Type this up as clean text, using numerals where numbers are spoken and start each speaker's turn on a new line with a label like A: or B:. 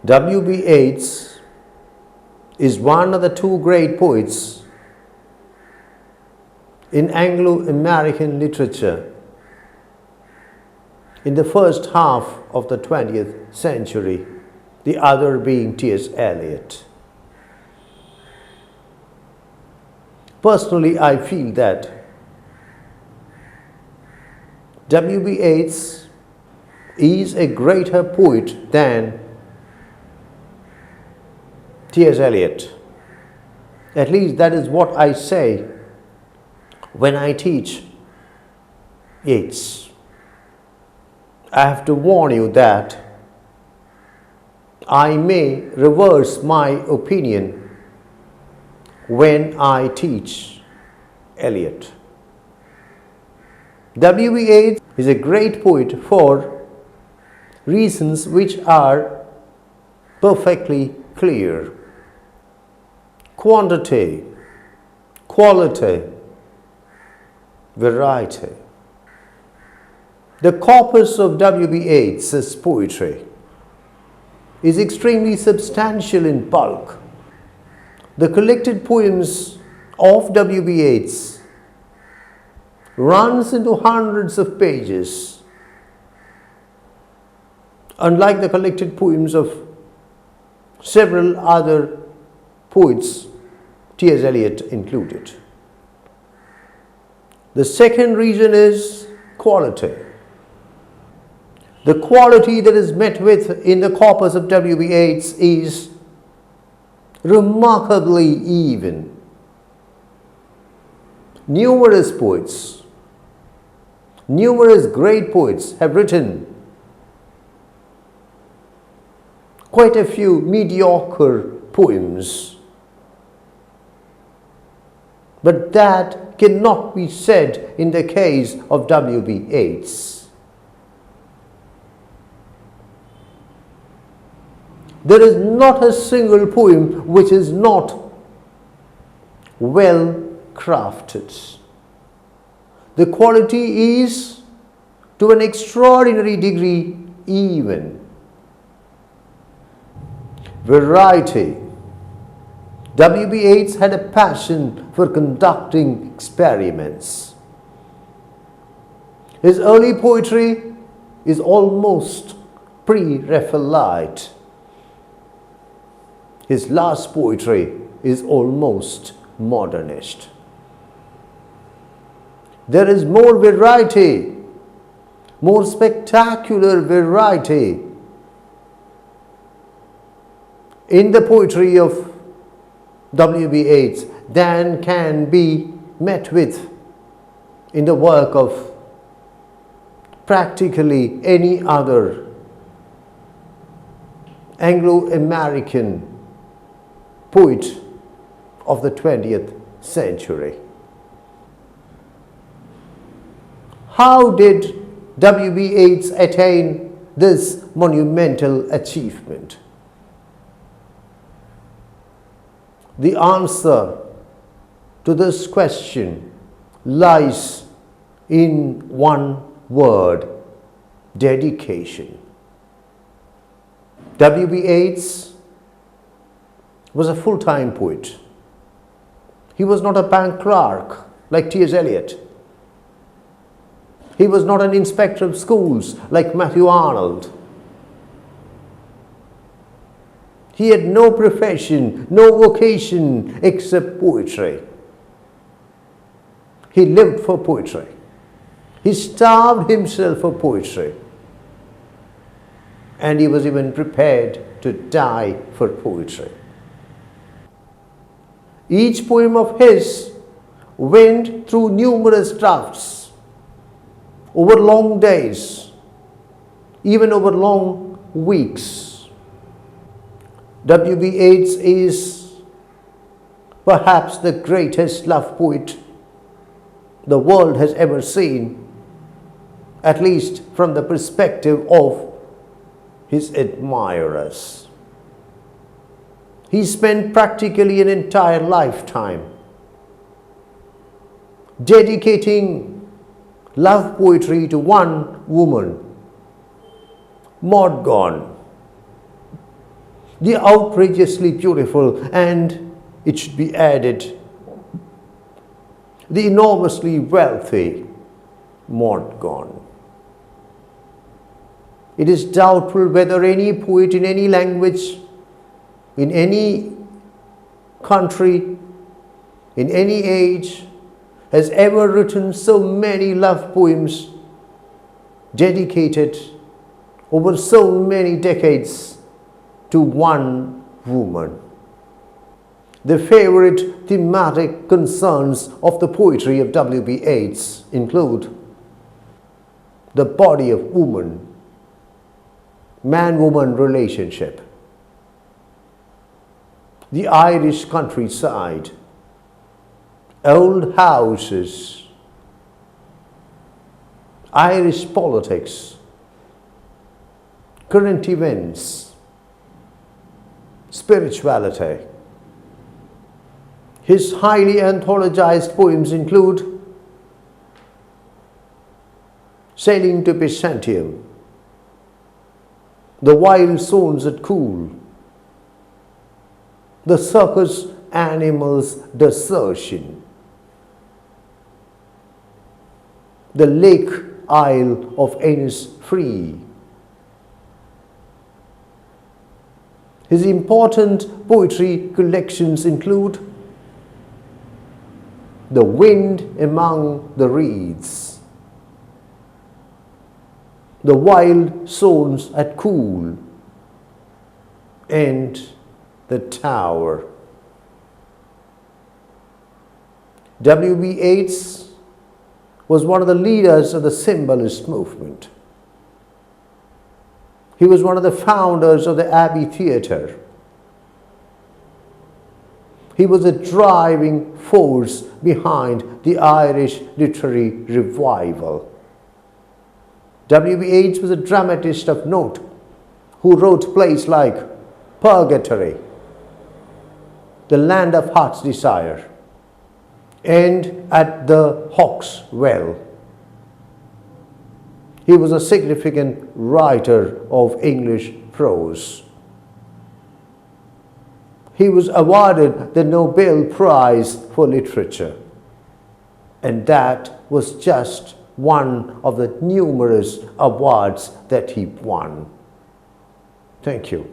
A: W.B. Yeats is one of the two great poets in Anglo-American literature in the first half of the 20th century, the other being T.S. Eliot. Personally, I feel that W.B. Yeats is a greater poet than T.S. Eliot. At least that is what I say when I teach Yeats. I have to warn you that I may reverse my opinion when I teach Eliot. W.B. Yeats is a great poet for reasons which are perfectly clear. Quantity, quality, variety. The corpus of W.B. Yeats's poetry is extremely substantial in bulk. The collected poems of W.B. Yeats runs into hundreds of pages, unlike the collected poems of several other poets, T.S. Eliot included. The second reason is quality. The quality that is met with in the corpus of W.B. Yeats is remarkably even. Numerous poets, numerous great poets have written quite a few mediocre poems, but that cannot be said in the case of W.B. Yeats. There is not a single poem which is not well crafted. The quality is to an extraordinary degree even. Variety. W.B. Yeats had a passion for conducting experiments. His early poetry is almost pre-Raphaelite. His last poetry is almost modernist. There is more variety, more spectacular variety in the poetry of W.B. Yeats than can be met with in the work of practically any other Anglo-American poet of the 20th century. How did W.B. Yeats attain this monumental achievement? The answer to this question lies in one word: dedication. W.B. Yeats was a full-time poet. He was not a bank clerk like T.S. Eliot. He was not an inspector of schools like Matthew Arnold. He had no profession, no vocation except poetry. He lived for poetry. He starved himself for poetry. And he was even prepared to die for poetry. Each poem of his went through numerous drafts over long days, even over long weeks. W.B. Yeats is perhaps the greatest love poet the world has ever seen, at least from the perspective of his admirers. He spent practically an entire lifetime dedicating love poetry to one woman, Maud Gonne. the outrageously beautiful, and it should be added, the enormously wealthy Montcalm. It is doubtful whether any poet in any language, in any country, in any age, has ever written so many love poems dedicated over so many decades to one woman. The favorite thematic concerns of the poetry of W.B. Yeats include the body of woman, man-woman relationship, the Irish countryside, old houses, Irish politics, current events, spirituality. His highly anthologized poems include Sailing to Byzantium, The Wild Souls at Cool, The Circus Animals' Desertion, The Lake Isle of Innisfree. His important poetry collections include The Wind Among the Reeds, The Wild Souls at Cool, and The Tower. W.B. Yeats was one of the leaders of the symbolist movement. He was one of the founders of the Abbey Theatre. He was a driving force behind the Irish literary revival. W.B. Yeats was a dramatist of note who wrote plays like Purgatory, The Land of Heart's Desire, and At the Hawk's Well. He was a significant writer of English prose. He was awarded the Nobel Prize for Literature, and that was just one of the numerous awards that he won. Thank you.